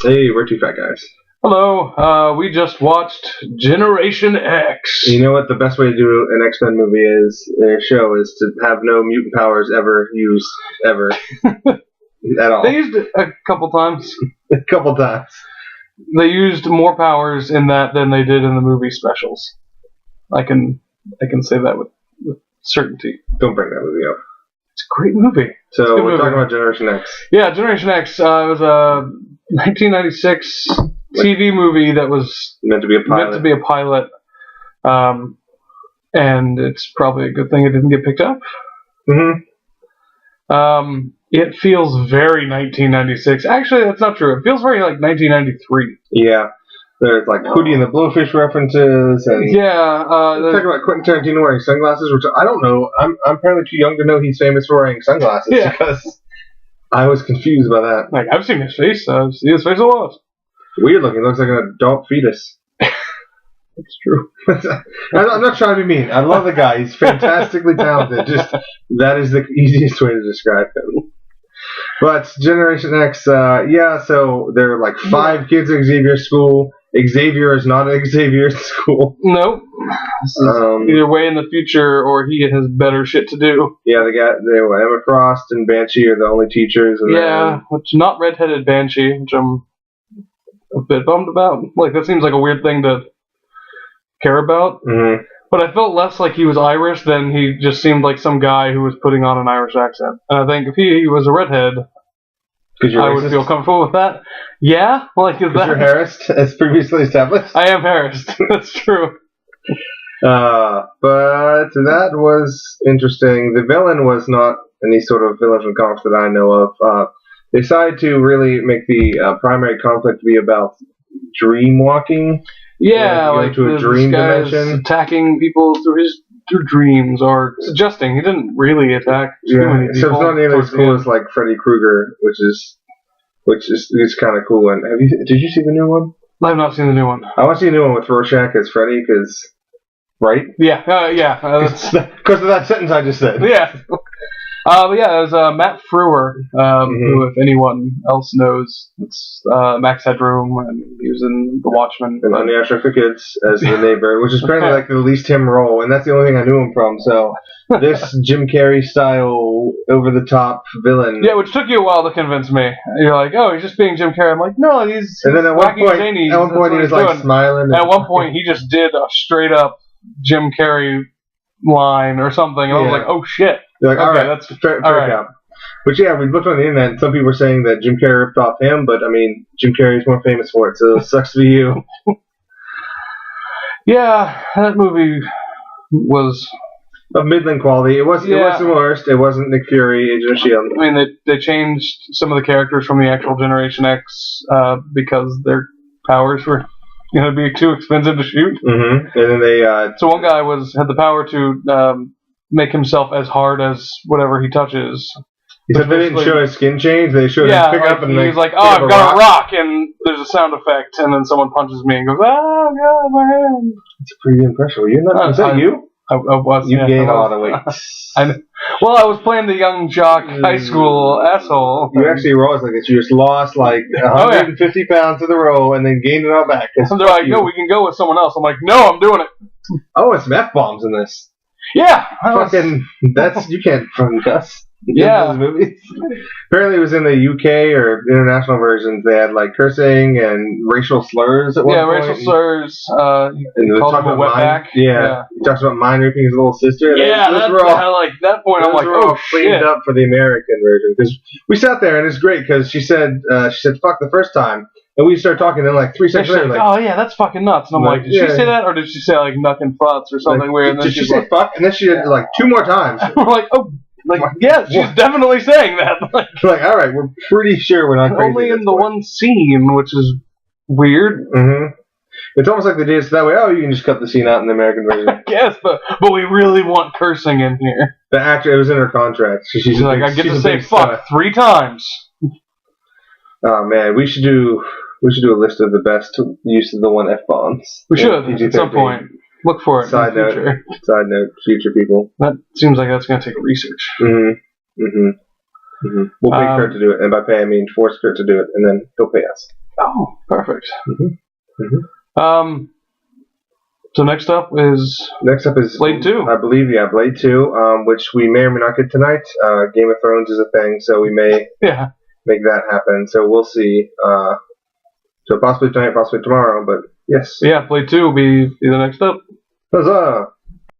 Hey, we're two fat guys. Hello, we just watched Generation X. You know what the best way to do an X-Men movie is, show, is to have no mutant powers ever used, ever. At all. They used it a couple times. A couple times. They used more powers in that than they did in the movie specials. I can say that with certainty. Don't bring that movie up. It's a great movie. So we're talking about Generation X. Yeah, Generation X was a 1996 TV movie that was meant to be a pilot. And it's probably a good thing it didn't get picked up. Mm-hmm. It feels very 1996. Actually, that's not true. It feels very like 1993. Yeah. There's like Hootie and the Blowfish references, and talking about Quentin Tarantino wearing sunglasses, which I don't know. I'm apparently too young to know he's famous for wearing sunglasses because I was confused by that. Like, I've seen his face. I've seen his face a lot. Weird looking. Looks like an adult fetus. That's true. I'm not trying to be mean. I love the guy. He's fantastically talented. Just that is the easiest way to describe him. But Generation X, so there are like 5 kids at Xavier's school. Xavier is not at Xavier's school. Nope. Either way in the future, or he has better shit to do. Yeah, Emma Frost and Banshee are the only teachers. And which not redheaded Banshee, which I'm a bit bummed about. Like, that seems like a weird thing to care about. Mm-hmm. But I felt less like he was Irish than he just seemed like some guy who was putting on an Irish accent. And I think if he was a redhead, I would feel comfortable with that. Yeah? Like, is that... You're harassed, as previously established? I am harassed. That's true. But that was interesting. The villain was not any sort of villain from comics that I know of. They decided to really make the primary conflict be about dream walking. Yeah, like to a dream dimension, attacking people through dreams, or suggesting he didn't really attack too many people. So it's not nearly as cool as like Freddy Krueger, which is kind of cool. And did you see the new one? I have not seen the new one. I want to see a new one with Rorschach as Freddy, because yeah, because of that sentence I just said. Yeah. But yeah, it was Matt Frewer, who, if anyone else knows, it's Max Headroom, and he was in The Watchmen. And on the Show for Kids as the neighbor, which is apparently like the least him role, and that's the only thing I knew him from. So this Jim Carrey style, over the top villain. Yeah, which took you a while to convince me. You're like, oh, he's just being Jim Carrey. I'm like, no, he's and then at one point, zany. At one point he was like smiling. At one point, he just did a straight up Jim Carrey line or something, and I was like, oh shit. You're like, all right, that's fair cap. But yeah, we looked on the internet, and some people were saying that Jim Carrey ripped off him, but I mean, Jim Carrey is more famous for it, so it sucks to be you. Yeah, that movie was of middling quality. It wasn't the worst. It wasn't Nick Fury, Agent of S.H.I.E.L.D. I mean, they changed some of the characters from the actual Generation X because their powers were going to be too expensive to shoot. Mm-hmm. And then they... so one guy had the power to make himself as hard as whatever he touches. He said they didn't show his skin change. They showed him pick up and he was like, oh, I've got a rock, and there's a sound effect, and then someone punches me and goes, oh, God, my hand. It's a pretty good impression. Were you not? Was that you? I was. You gained a lot of weight. Well, I was playing the young jock high school asshole. You actually were always like this. You just lost like 150 pounds to the row and then gained it all back. And they're like, no, we can go with someone else. I'm like, no, I'm doing it. Oh, it's some F-bombs in this. Yeah. You can't fucking cuss. Yeah. Movies. Apparently it was in the UK or international versions. They had like cursing and racial slurs at one point. Yeah, racial slurs. And called him a wetback. Yeah. He talks about mind raping his little sister. Yeah, like that point. I'm like, oh shit. Cleaned up for the American version, because we sat there and it's great because she said fuck the first time. And we started talking, and like 3 seconds later, like, oh yeah, that's fucking nuts. And I'm like, did she say that, or did she say like knuckin' futs or something weird? Did she say fuck? And then she did it like 2 more times. We're like, oh, yeah, she's definitely saying that. Like, all right, we're pretty sure we're not crazy. Only in the one scene, which is weird. Mm-hmm. It's almost like they did it so that way. Oh, you can just cut the scene out in the American version. Yes, but we really want cursing in here. The actor, it was in her contract. She's like, I get to say fuck 3 times. Oh man, we should do a list of the best use of the one F-bombs. We should at some point. Look for it. Side note, future people. That seems like that's going to take research. Mm-hmm. Mm-hmm. Mm-hmm. We'll pay Kurt to do it, and by pay I mean force Kurt to do it, and then he'll pay us. Oh, perfect. Mm-hmm. Mm-hmm. So next up is Blade 2. I believe, Blade 2, which we may or may not get tonight. Game of Thrones is a thing, so we may make that happen. So we'll see. So possibly tonight, possibly tomorrow, but yes. Yeah, Blade 2 will be the next up. Huzzah!